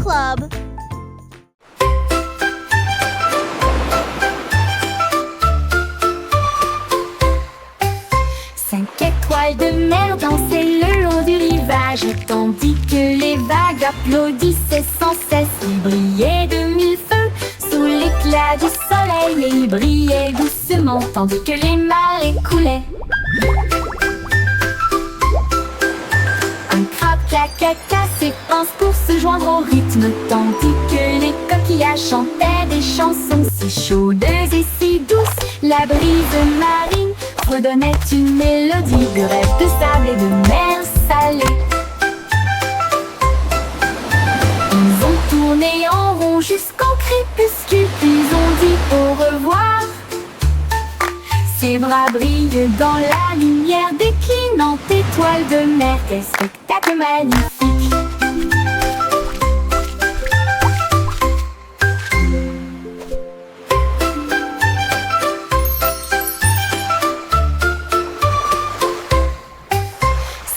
Club. Cinq étoiles de mer dansaient le long du rivage, tandis que les vagues applaudissaient sans cesse. Ils brillaient de mille feux sous l'éclat du soleil, et ils brillaient doucement tandis que les marées coulaient. Un crabe caca s'épanse pour se joindre au rythme, tandis que les coquillages chantaient des chansons si chaudes et si douces. La brise marine redonnait une mélodie de rêve de sable et de mer salée. Ils ont tourné en rond jusqu'au crépuscule, puis ont dit au revoir. Ses bras brillent dans la lumière déclinante étoile de mer. Quel spectacle magnifique!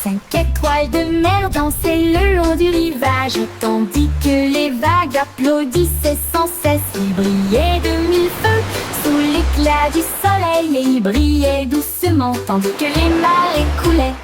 Cinq étoiles de mer dansaient le long du rivage, tandis que les vagues applaudissaient sans cesse. Ils brillaient de mille feux sous l'éclat du soleil, et ils brillaient doucement tandis que les marées coulaient.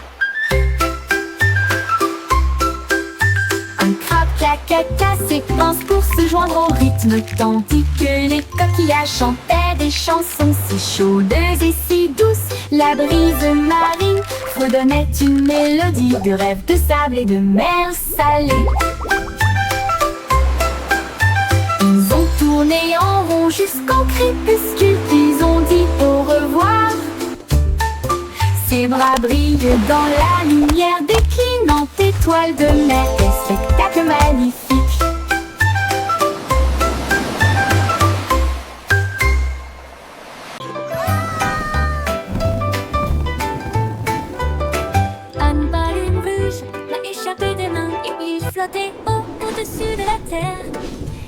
Un crabe caca s'épanse pour se joindre au rythme, tandis que les coquillages chantaient des chansons si chaudes et si douces. La brise marine redonnait une mélodie de rêve de sable et de mer salée. Ils ont tourné en rond jusqu'au crépuscule, puis ont dit au revoir. Ses bras brillent dans la lumière déclinante étoile de mer. Quel spectacle magnifique! Une baleine rouge l'a échappé des mains, et il flottait au-dessus de la terre.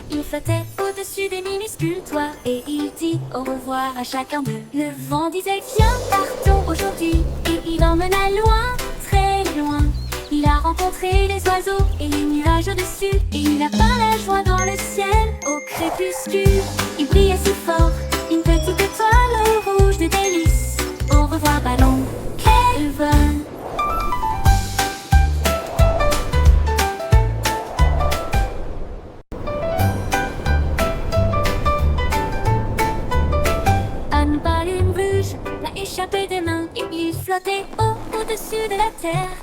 Il flottait au-dessus des minuscules toits, et il dit au revoir à chacun d'eux. Le vent disait viens, partons aujourd'hui, et il emmena loin, très loin. Il a rencontré les oiseaux et les nuages au-dessus, et il a peint la joie dans le ciel au crépuscule. Il brillait si fort, une petite étoile rouge de délices. Au revoir ballon, quel vol! Une baleine rouge l'a échappé des mains, et il flottait au-dessus de la terre.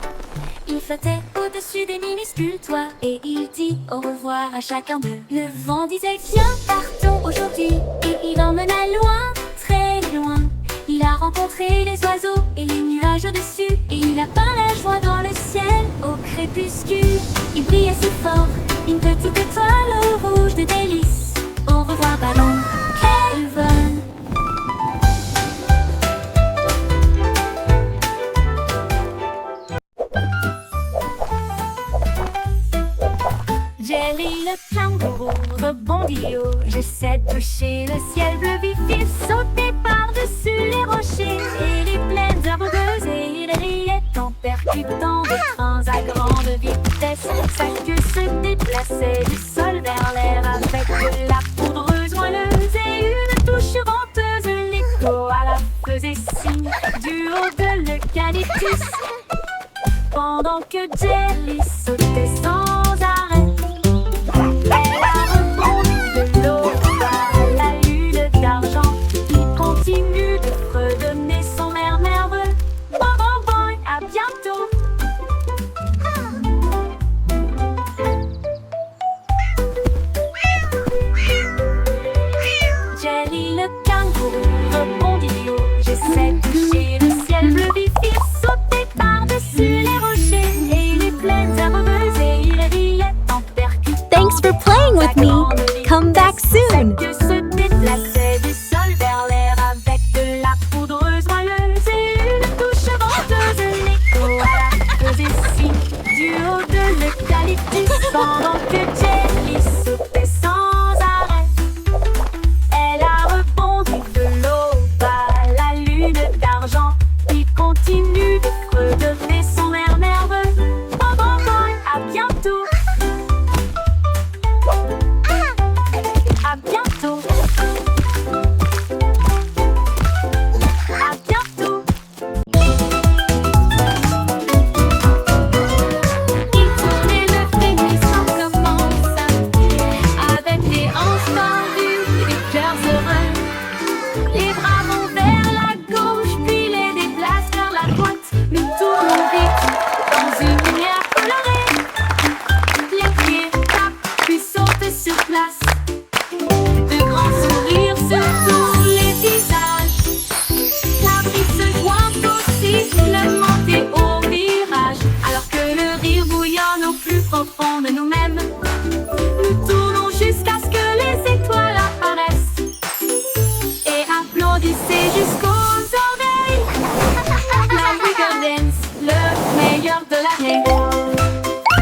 Il flottait au-dessus des minuscules toits, et il dit au revoir à chacun d'eux. Le vent disait viens, partons aujourd'hui, et il emmena loin, très loin. Il a rencontré les oiseaux et les nuages au-dessus, et il a peint la joie dans le ciel au crépuscule. Il brillait si fort, une petite étoile rouge de délices. Au revoir ballon, quel vol! Jerry le kangourou rebondit haut. J'essaie de toucher le ciel bleu vif. Il sautait par-dessus les rochers et les plaines herbeuses, et il riait en percutant des trains à grande vitesse. Sa queue se déplaçait du sol vers l'air avec de la poudreuse moelleuse et une touche venteuse. L'écho à la faisait signe du haut de l'eucalyptus, pendant que Jerry sautait sans arrêt. Elle a rebondi de l'eau à la lune d'argent. Il continue de fredonner son air nerveux. Bon, bon, bon, à bientôt. Jerry le kangourou rebondit du haut. J'essaie de toucher le ciel bleu vif. Il sautait par-dessus les rochers et les plaines herbeuses, et il riait en percutant. Thanks for playing with me. Come back soon. Que se déplaçait du sol vers l'air avec de la poudreuse moelleuse et une touche venteuse. L'écho à la faisait signe du haut de l'eucalyptus, pendant que Jerry sautait sans arrêt. Elle a rebondi de l'eau à la lune d'argent. Il continue de fredonner son air nerveux. Bon, bon, bon, à bientôt. craie.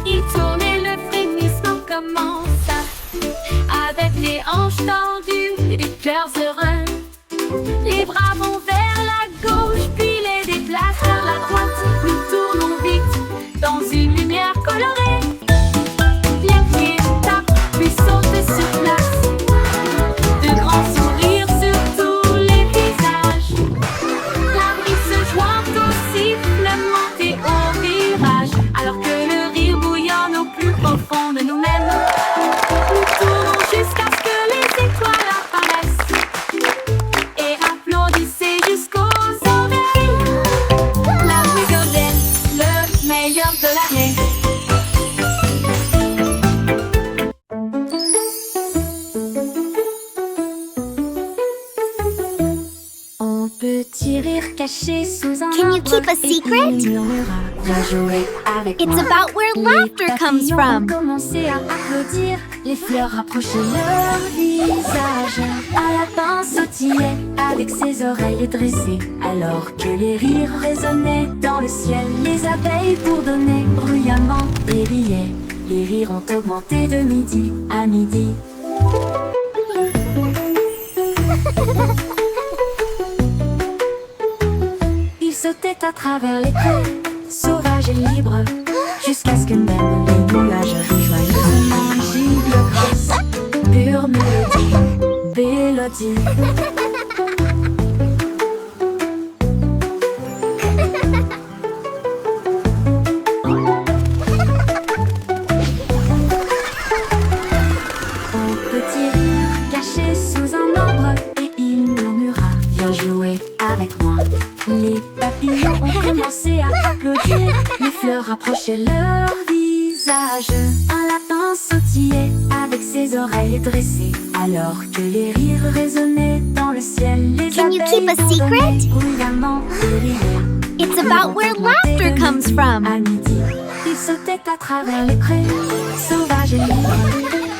Il tourne et le frémissement commence avec les hanches tendues et des cœurs heureux. Les bras vont vers la gauche, puis les déplacent vers la droite. Nous tournons vite dans une lumière colorée. Les pieds tapent, puis sautent sur place. De grands sourires sur tous les visages. La brise se joint au sifflement et au virage. Alors que le rire bouillonne au plus profond de nous-mêmes. Nous tournons jusqu'à ce que les étoiles apparaissent. Et applaudissez jusqu'aux oreilles. La rigolette, le meilleur de l'année. On peut rire caché sous un Can you arbre keep a et secret? il murmura, viens jouer avec It's moi. about where Les laughter comes papillons from. ont commencé à applaudir, les fleurs rapprochaient leur visage. Un lapin sautillait avec ses oreilles dressées, alors que les rires résonnaient dans le ciel. Les abeilles bourdonnaient bruyamment et riaient. Les rires ont augmenté de midi à midi. Il sautait à travers les prés, sauvage et libre, jusqu'à ce que même les nuages joyeusement giclent grâce. Pure mélodie, mélodie. Un petit rire caché sous un arbre et il murmura, viens jouer avec moi. Les papillons ont commencé à applaudir, les fleurs rapprochaient leur visage. Un lapin sautillait avec ses oreilles dressées, alors que les rires résonnaient dans le ciel. Les Can you keep a abeilles secret? bourdonnaient bruyamment et riaient. It's about where laughter comes from. À midi, il sautait à travers les prés, sauvage et libre,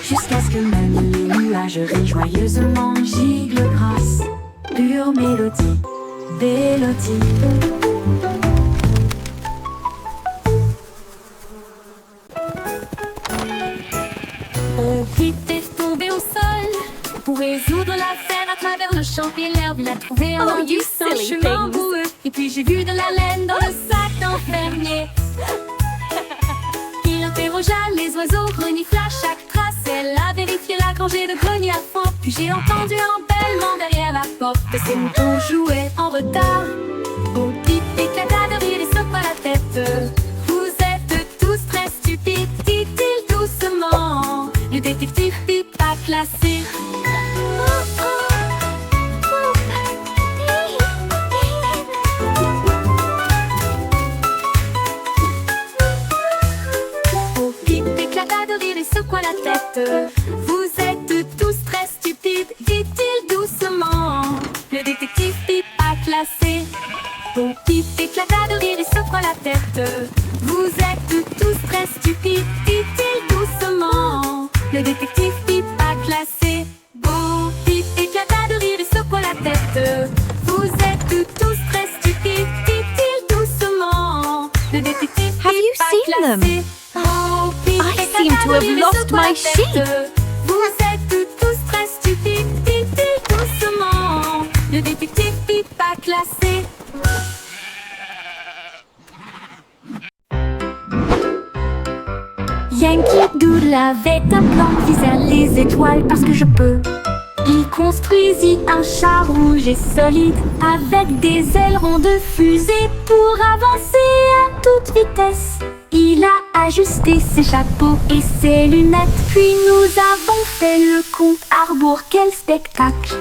jusqu'à ce que même les nuages rient joyeusement giclent grâce. Pure mélodie, mélodie. On quittait tomber au sol pour résoudre l'affaire à travers le champ et l'herbe. Il a trouvé un Oh, you un silly chemin things. boueux. Et puis j'ai vu de la laine dans le sac d'un fermier. Il interrogea les oiseaux, renifla chaque trace. Elle a vérifié la rangée de greniers à fond. Puis j'ai entendu un bêlement derrière la porte. Ces moutons jouaient en retard. Au pipe éclata de rire et secoua la tête. Vous êtes tous très stupides, dit-il doucement. Le détective pipe a classé. Au pipe éclata de rire et secoua la tête. Vous êtes tous très stupides, dit-il doucement. Le détective pipe a classé. Au pipe éclata de rire et secoua la tête. Vous êtes tous très stupides, dit-il doucement. Le détective pipe a classé. Bon pipe éclata de rire et secoua la tête. Vous êtes tous très stupides, dit-il doucement. Le détective Have you pipe a seen them? classé. Bon pipe I éclata seem to de have rire et lost secoua la my tête. sheep. Vous êtes tous très stupides, dit-il doucement. Le détective pipe a classé. Yankee Doodle avait un plan, visait les étoiles parce que je peux. Il construisit un char rouge et solide avec des ailerons de fusée pour avancer à toute vitesse. Il a ajusté ses chapeaux et ses lunettes, puis nous avons fait le compte à rebours. Quel spectacle!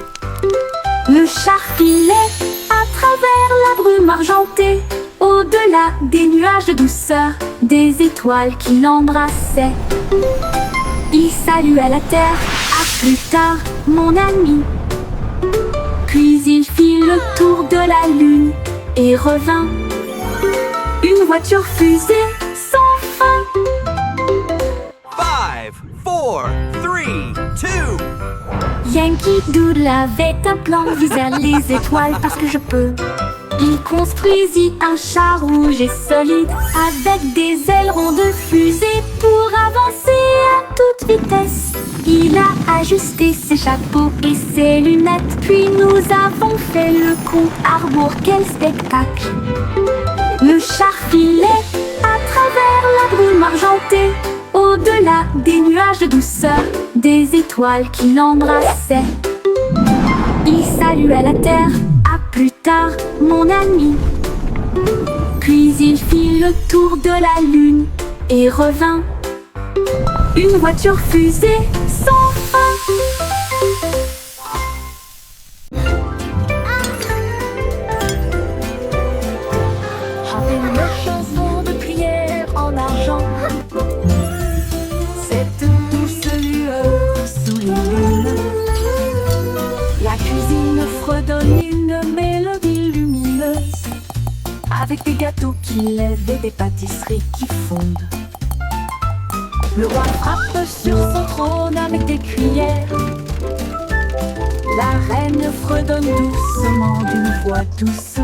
Le char filait à travers la brume argentée, au-delà des nuages de douceur, des étoiles qui l'embrassaient. Il saluait la terre, à plus tard, mon ami. Puis il fit le tour de la lune et revint. Une voiture fusée sans fin. 5, 4, 4, 3, 2. Yankee Doodle avait un plan, viser les étoiles parce que je peux. Il construisit un char rouge et solide avec des ailerons de fusée pour avancer à toute vitesse. Il a ajusté ses chapeaux et ses lunettes, puis nous avons fait le compte à rebours. Quel spectacle! Le char filait à travers la brume argentée, au-delà des nuages de douceur, des étoiles qui l'embrassaient. Il saluait la terre. À plus tard, mon ami. Puis il fit le tour de la lune et revint. Une voiture fusée sans fin. Avec une chanson de prière en argent, cette douce lueur sous les lunes, la cuisine fredonne une mélodie lumineuse, avec des gâteaux qui lèvent et des pâtisseries qui fondent. Le roi frappe sur son trône avec des cuillères. La reine fredonne doucement d'une voix douce.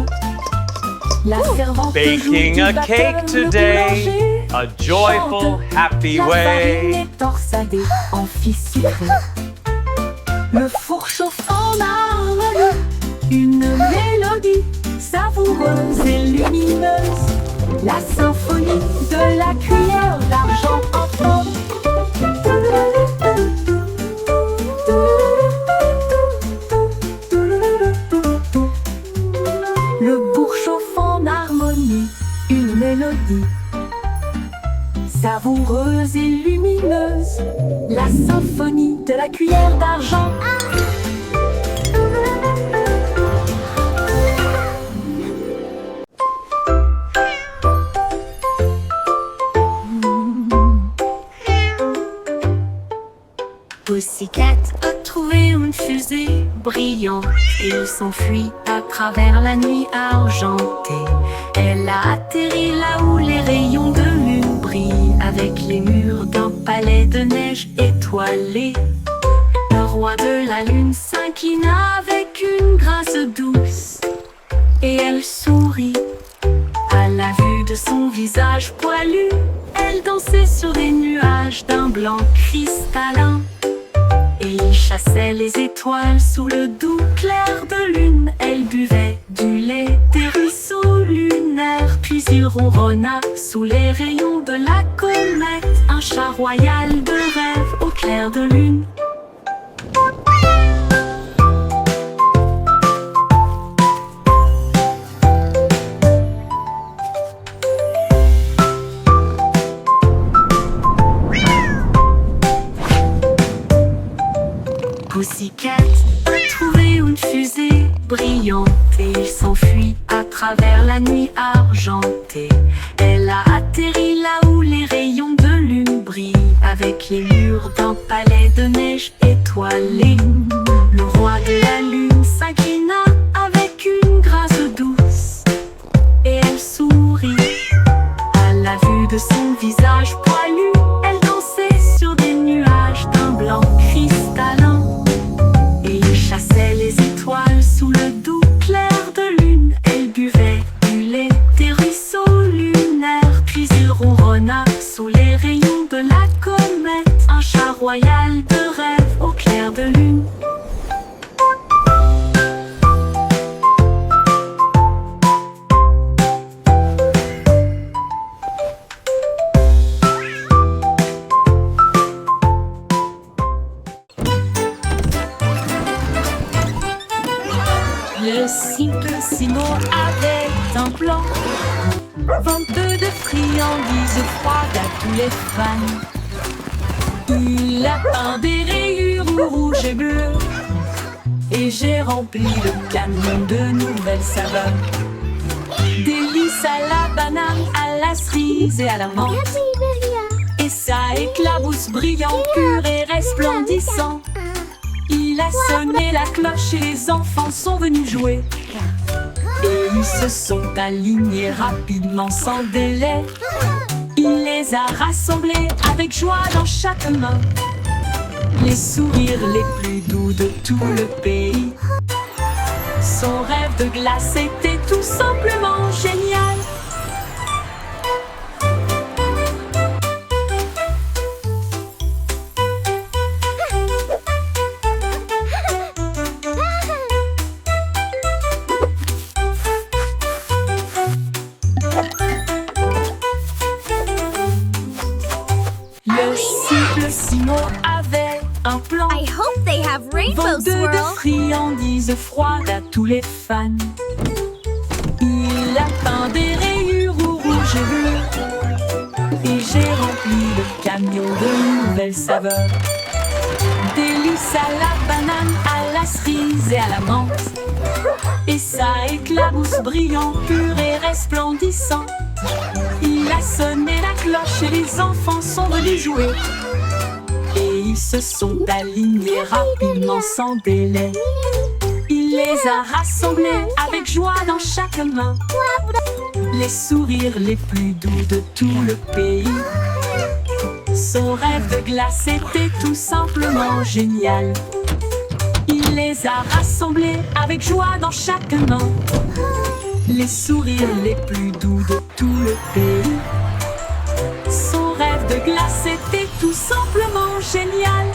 La servante Baking a cake today, a joyful, happy La farine way. est torsadée en fissurée. Le four chauffe en harmonie, une mélodie savoureuse et lumineuse. La symphonie de la cuillère d'argent en forme. Le bourg chauffe en harmonie, une mélodie savoureuse et lumineuse. La symphonie de la cuillère d'argent. Pussycat a trouvé une fusée brillante et il s'enfuit à travers la nuit argentée. Elle a atterri là où les rayons de lune brillent avec les murs d'un palais de neige étoilé. Le roi de la lune s'inclina avec une grâce douce et elle sourit à la vue de son visage poilu. Elle dansait sur des nuages d'un blanc cristallin. Et il chassait les étoiles sous le doux clair de lune. Elle buvait du lait des ruisseaux lunaires. Puis il ronronna sous les rayons de la comète. Un chat royal de rêve au clair de lune. Pussycat a trouvé une fusée brillante et il s'enfuit à travers la nuit argentée. Elle a atterri là où les rayons de lune brillent avec les murs d'un palais de neige étoilé. Le roi de la lune s'inclina avec une grâce douce et elle sourit à la vue de son visage poilu. Elle dansait sur des nuages d'un blanc cristallin. Chassait les étoiles sous le doux clair de lune. Elle buvait du lait des ruisseaux lunaires. Puis il ronronna sous les rayons de la comète. Un chat royal de rêve au clair de lune. Le Simplissimo avait un plan, vente de friandises froides à tous les fans. Il a peint des rayures rouges et bleues, et j'ai rempli le camion de nouvelles saveurs. Délices à la banane, à la cerise et à la menthe. Et ça éclabousse brillant, pur et resplendissant. Il a sonné la cloche et les enfants sont venus jouer. Et ils se sont alignés rapidement sans délai. Il les a rassemblés avec joie dans chaque main. les sourires les plus doux de tout le pays. Son rêve de glace était tout simplement génial. Le cycle Simon avait un plan. I hope they have rainbow Vendeuse de swirl. friandises froides à tous les fans. Il a peint des rayures au rouge et bleu. Et j'ai rempli le camion de nouvelles saveurs. Délices à la banane, à la cerise et à la menthe. Et ça éclabousse brillant, pur et resplendissant. Il a sonné la cloche et les enfants sont venus jouer. Et ils se sont alignés rapidement sans délai. Il les a rassemblés avec joie dans chaque main. Les sourires les plus doux de tout le pays. Son rêve de glace était tout simplement génial. Il les a rassemblés avec joie dans chaque main. Les sourires les plus doux de tout le pays. Son rêve de glace était tout simplement génial.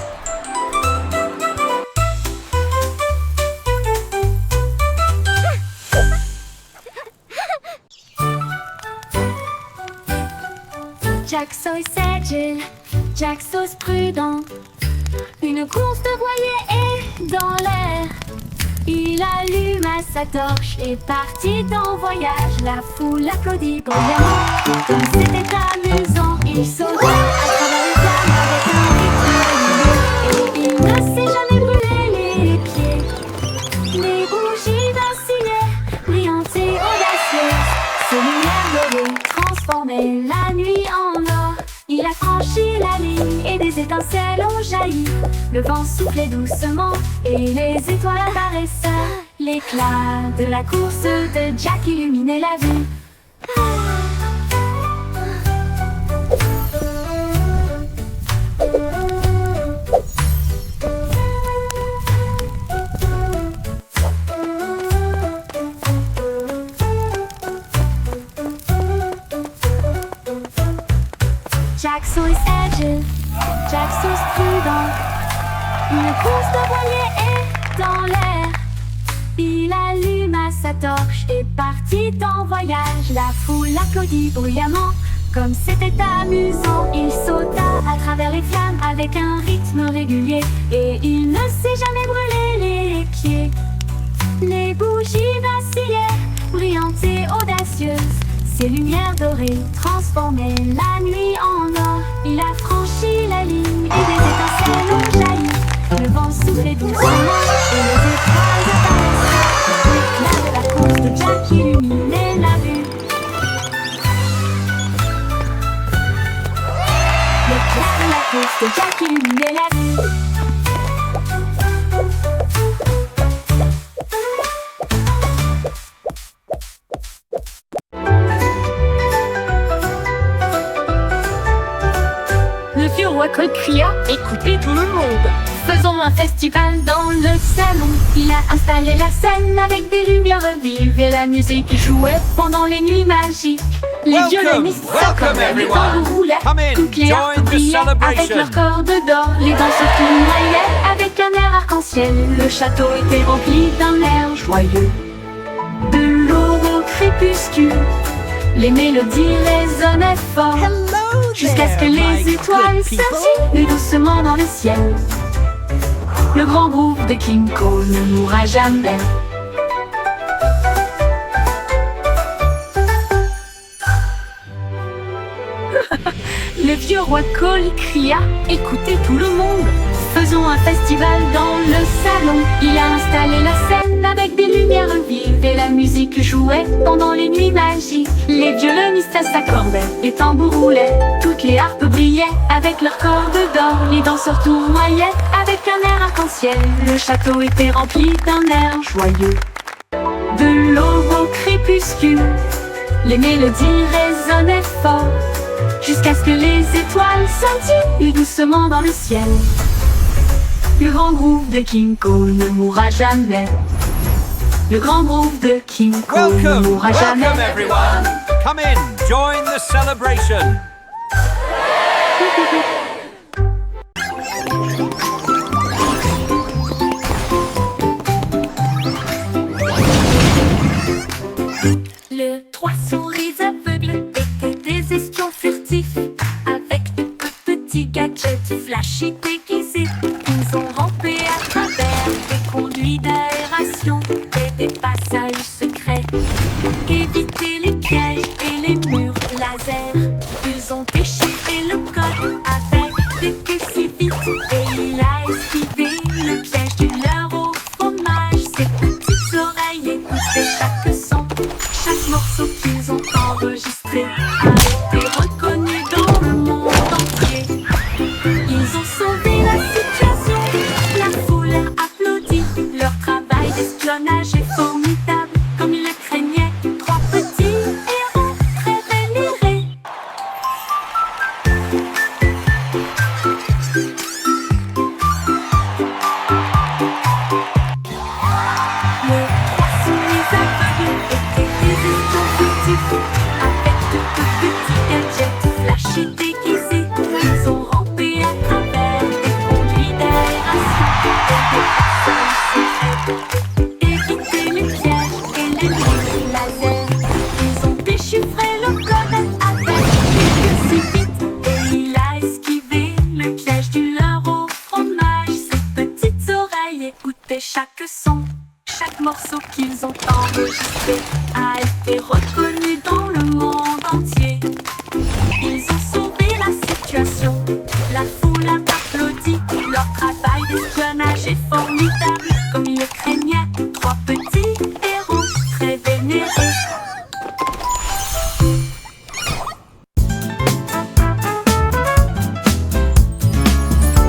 Jack Sauce agile, Jack Sauce prudent. Une course de voilier est dans l'air. Il alluma sa torche et partit en voyage. La foule applaudit bruyamment. Comme c'était amusant, il sauta à travers les flammes avec un rythme régulier. Et il ne s'est jamais brûlé les pieds. Les bougies vacillaient, brillantes et audacieuses. Ses lumières dorées transformaient la nuit en or. Il a franchi la ligne et des étincelles ont jailli. Le vent soufflait doucement et les étoiles apparaissaient. L'éclat de la course de Jack illuminait la vue. Jack Sauce agile, Jack Sauce prudent. Une course de voilier est dans l'air. Il alluma sa torche et partit en voyage. La foule applaudit bruyamment. Comme c'était amusant, il sauta à travers les flammes avec un rythme régulier. Et il ne s'est jamais brûlé les pieds. Les bougies vacillaient, brillantes et audacieuses. Ses lumières dorées transformaient la nuit en or. Il a franchi la ligne et des étincelles ont jailli. Le vent soufflait doucement et les étoiles apparaissaient. L'éclat de la course de Jack illuminait la vue. L'éclat de la course de Jack illuminait la vue. Cole cria, écoutez tout le monde. Faisons un festival dans le salon. Il a installé la scène avec des lumières vives et la musique jouait pendant les nuits magiques. Les violonistes s'accordaient, les tambours roulaient, toutes les harpes brillaient avec leurs cordes d'or. Les danseurs tournoyaient avec un air arc-en-ciel. Le château était rempli d'un air joyeux. De l'aube au crépuscule, les mélodies résonnaient fort. Jusqu'à ce que les étoiles scintillent doucement dans le ciel. Le grand groupe de King Cole ne mourra jamais. Le vieux roi Cole cria, écoutez tout le monde. Faisons un festival dans le salon. Il a installé la scène avec des lumières vives et la musique jouait pendant les nuits magiques. Les violonistes s'accordaient, les tambours roulaient, toutes les harpes brillaient avec leurs cordes d'or. Les danseurs tournoyaient avec un air arc-en-ciel. Le château était rempli d'un air joyeux. De l'aube au crépuscule, les mélodies résonnaient fort. Jusqu'à ce que les étoiles scintillent doucement dans le ciel. Le grand groove de Kinko ne mourra jamais. Le grand groove de Kinko ne Welcome, mourra jamais. welcome everyone. Come in, join the celebration. Le trois souris aveugles étaient des espions furtifs avec de petits gadgets flashy déguisés. Ils ont rampé à travers des conduits d'aération et des passages secrets. Éviter les pièges et les murs laser. Ils ont déchiré le code avec des queues si vite et il a esquivé le piège du leurre au fromage. Ses petites oreilles écoutaient chaque son. Chaque morceau qu'ils ont enregistré a été reconnu dans le monde entier. Ils ont sauvé la situation, la foule a applaudi. Leur travail d'espionnage est formidable, comme ils le craignaient. Trois petits héros très vénérés. Le trois souris aveugles étaient des espions furtifs avec de petits gadgets flashy déguisés. Ils ont rampé à travers des conduits d'aération et des passages secrets. Éviter les pièges et les murs laser. Ils ont déchiffré le code avec des queues si vite et il a esquivé le piège du leurre au fromage. Ses petites oreilles écoutaient chaque son. Chaque morceau qu'ils ont enregistré a été reconnu dans le monde entier. Ils ont sauvé la situation, la foule a applaudi. Leur travail d'espionnage est formidable, comme ils le craignaient. Trois petits héros très vénérés.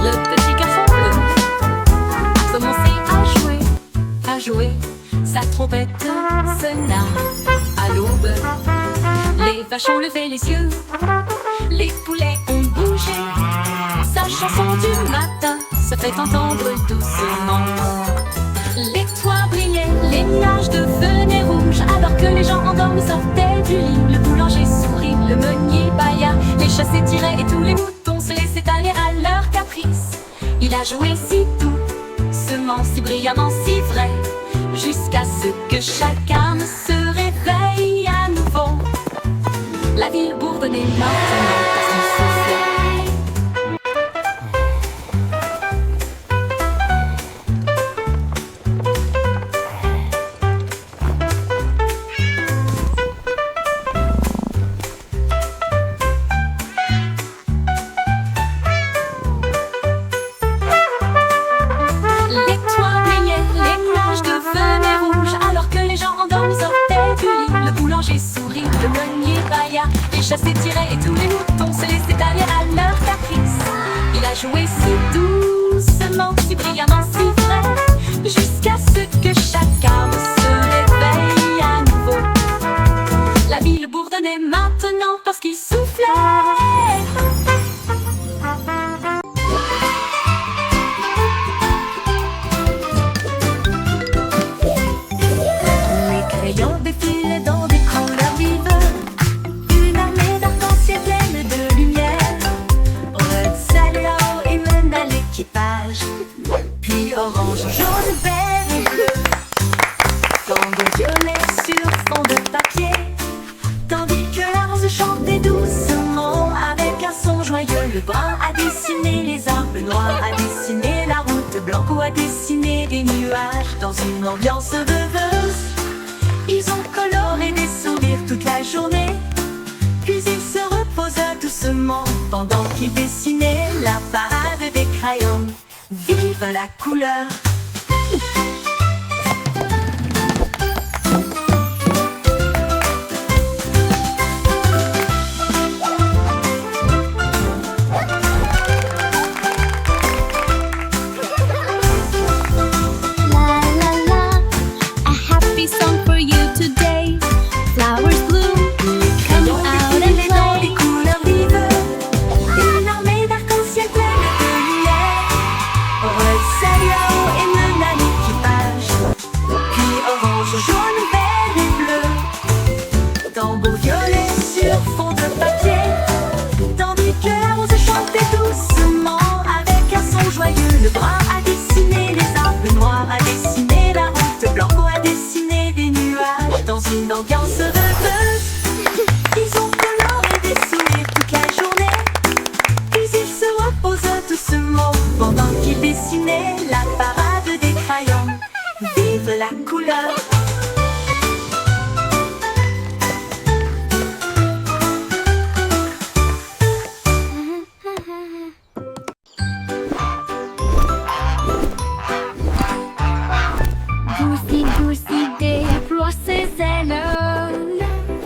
Le petit garçon bleu a commencé à jouer. Sa trompette sonna à l'aube. Les vaches ont levé les yeux, les poulets ont bougé. Sa chanson du matin se fait entendre doucement. Les toits brillaient, les nuages devenaient rouges, alors que les gens endormis sortaient du lit. Le boulanger sourit, le meunier bâilla, les chats s'étiraient et tous les moutons se laissaient aller à leur caprice. Il a joué si doucement, si brillamment, si vrai, jusqu'à ce que chacun se réveille à nouveau. La ville bourdonnait maintenant parce qu'il soufflait. Les toits brillaient, les nuages devenaient rouges, alors que les gens endormis sortaient du lit. Le boulanger sourit, le meunier bâilla, les chats s'étiraient et tous les moutons se laissaient aller à leur caprice. Il a joué si doucement, si brillamment, si vrai, jusqu'à ce que chacun se réveille à nouveau. La ville bourdonnait maintenant parce qu'il soufflait. Les crayons défilaient dans des couleurs vives. Une armée d'arc-en-ciel pleine de lumière. Red salua et mena l'équipage. Puis orange, jaune, vert et bleu. Tango violet sur fond de papier. Tandis que la rose chantait doucement avec un son joyeux. Le brun a dessiné les arbres, le noir a dessiné la route. Blanco a dessiné des nuages dans une ambiance rêveuse. Ils ont coloré des sourires toute la journée. Puis ils se reposaient doucement pendant qu'ils dessinaient la parade des crayons. Vive la couleur! La la la, a happy song for you today. Flowers bloom, come out and Défilés dans play. les couleurs vives. Une armée d'arc-en-ciel pleine de lumière. Red rouge, jaune, vert et bleu. Tambour violet sur fond de papier, tandis que la rose chantait doucement avec un son joyeux. Le brun a dessiné les arbres, noir a dessiné la route, blanco a dessiné des nuages dans une ambiance rêveuse. Ils ont coloré des sourires toute la journée, puis ils se reposent doucement pendant qu'ils dessinaient la parade des crayons. Vive la couleur! Douce idée déploie ses ailes,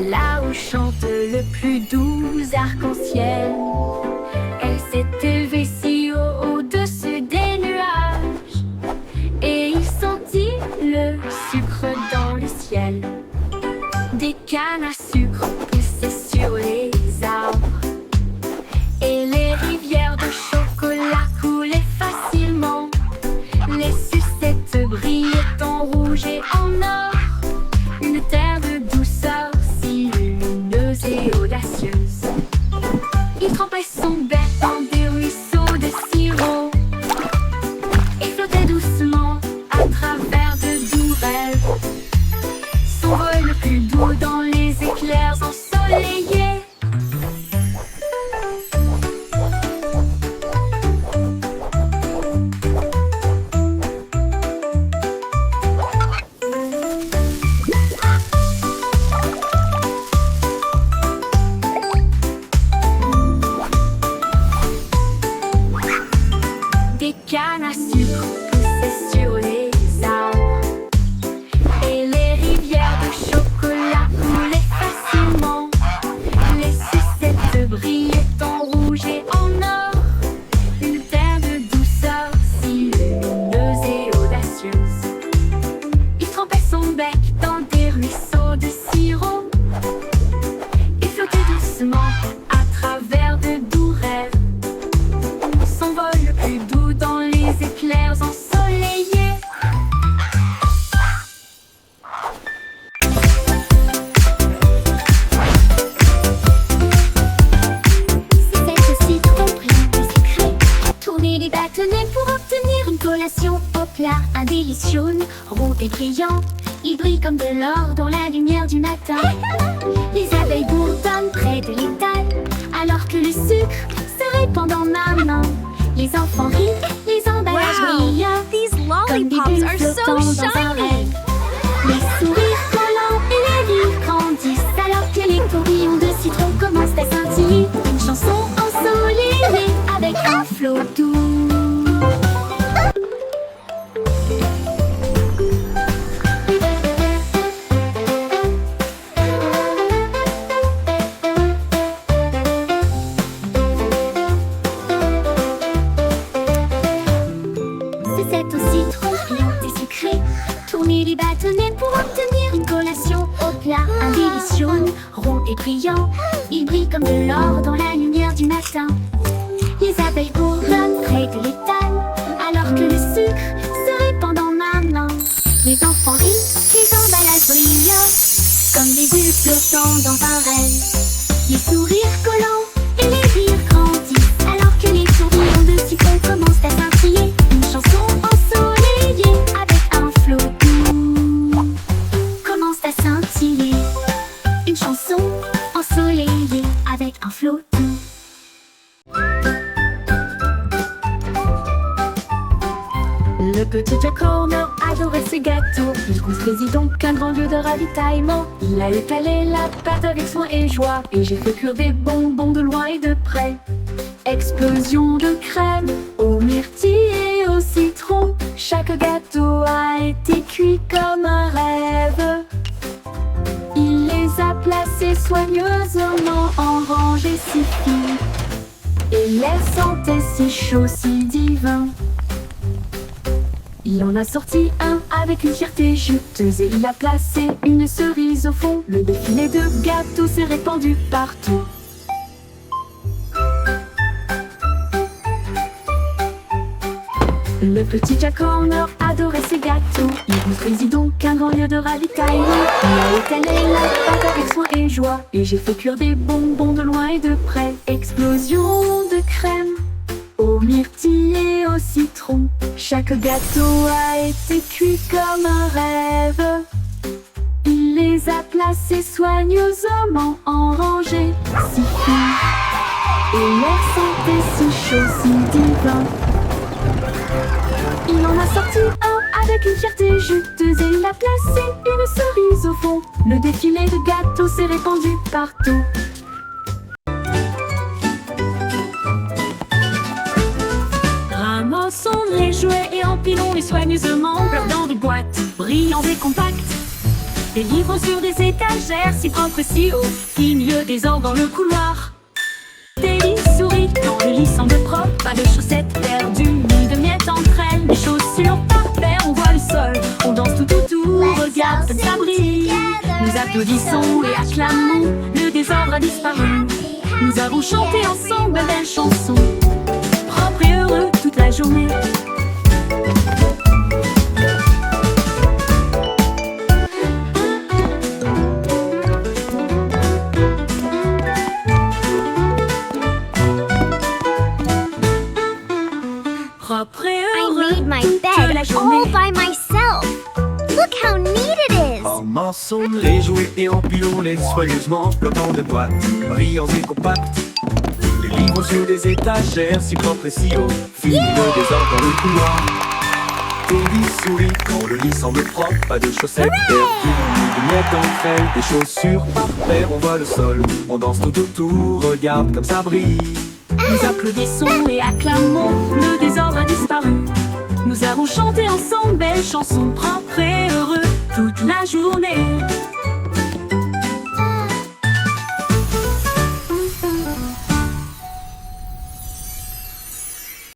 là où chante le plus doux arc-en-ciel. Elle s'est élevée si haut au-dessus des nuages, et il sentit le sucre dans le ciel. Des cannes à sucre poussaient sur les arbres, et les rivières de chocolat coulaient facilement. Les sucettes brillaient en rouge et en or, une terre de douceur si lumineuse et audacieuse. Il trempait son bec dans des ruisseaux de sirop et flottait doucement à travers de doux rêves. Son vol le plus doux dans les éclairs ensoleillés. Des cannes à sucre poussaient sur les arbres, et les rivières de chocolat coulaient facilement. Les sucettes brillaient en rouge et en or, une terre de douceur si lumineuse et audacieuse. Il trempait son bec dans des ruisseaux de sirop et flottait doucement à travers de doux rêves. Son vol le plus doux dans les éclairs ensoleillés. C'est aussi trop pris de secret. Tourner les bâtonnets pour obtenir une collation au plat. Un délice jaune, rond et brillant. Il brille comme de l'or dans la lumière du matin. Les abeilles bourdonnent près de l'étal, alors que le sucre se répand dans ma main. Les enfants rient, les emballages brillent These comme des lollipops bulles are so flottant dans un shiny! rêve. Les sourires collants et les rires grandissent, alors que les tourbillons de citron commencent à scintiller. Une chanson ensoleillée avec un flot doux. C'est aussi trop brillant et sucré. Tourner les bâtonnets pour obtenir une collation au plat. Un délice jaune, rond et brillant. Il brille comme de l'or dans la lumière du matin. Les abeilles bourdonnent près de l'étal, alors que le sucre se répand dans ma main. Les enfants rient, les emballages brillent comme des bulles flottant dans un rêve. Les sourires collants et les rires grandissent, alors que les tourbillons de citron commencent à scintiller. Une chanson ensoleillée avec un flot doux commence à scintiller. Une chanson ensoleillée avec un flot doux. Le petit Jack Horner adorait ses gâteaux. Il construisit donc un grand lieu de ravitaillement. Il a étalé la pâte avec soin et joie, et j'ai fait cuire des bonbons de loin et de près. Explosion de crème aux myrtilles et au citron. Chaque gâteau a été cuit comme un rêve. Il les a placés soigneusement en rangées si fines, et l'air sentait si chaud, si divin. Il en a sorti un avec une fierté juteuse, et il a placé une cerise au fond. Le défilé de gâteaux s'est répandu partout. Le petit Jack Horner adorait ses gâteaux. Il construisit donc un grand lieu de ravitaillement. Il a étalé la pâte avec soin et joie. Et j'ai fait cuire des bonbons de loin et de près. Explosion de crème au myrtille et au citron. Chaque gâteau a été cuit comme un rêve. Il les a placés soigneusement en rangée, si fin. Et l'air sentait si chaud, si divin. Il en a sorti un avec une fierté juteuse et il a placé une cerise au fond. Le défilé de gâteaux s'est répandu partout. Ramassons les jouets et empilons-les soigneusement dans des boîtes brillantes et compactes. Des livres sur des étagères si propres et si hauts, qui milieu désordre dans le couloir. Des lits souris dans le lit semble propre, pas de chaussettes perdues ni de miettes entre elles. Des chaussures par paire, on voit le sol, on danse tout autour, regarde comme ça brille. Nous applaudissons et acclamons, le désordre a disparu. Nous avons chanté ensemble de belles chansons, propres et heureux toute la journée. Propre et I heureux made my toute bed la journée. all by myself. Look how neat it is. Ramassons les jouets et empilons-les soigneusement, flottant de boîtes, brillants et compacts. Les livres sur des étagères, si propres et si hauts, finit le désordre dans le couloir. Des lits souris quand le lit semble propre, pas de chaussettes perdues, ni de miettes entre elles. Des chaussures par paire, on voit le sol, on danse tout autour, regarde comme ça brille. Nous applaudissons et acclamons, le désordre a disparu. Nous avons chanté ensemble belles chansons, propres et heureux toute la journée.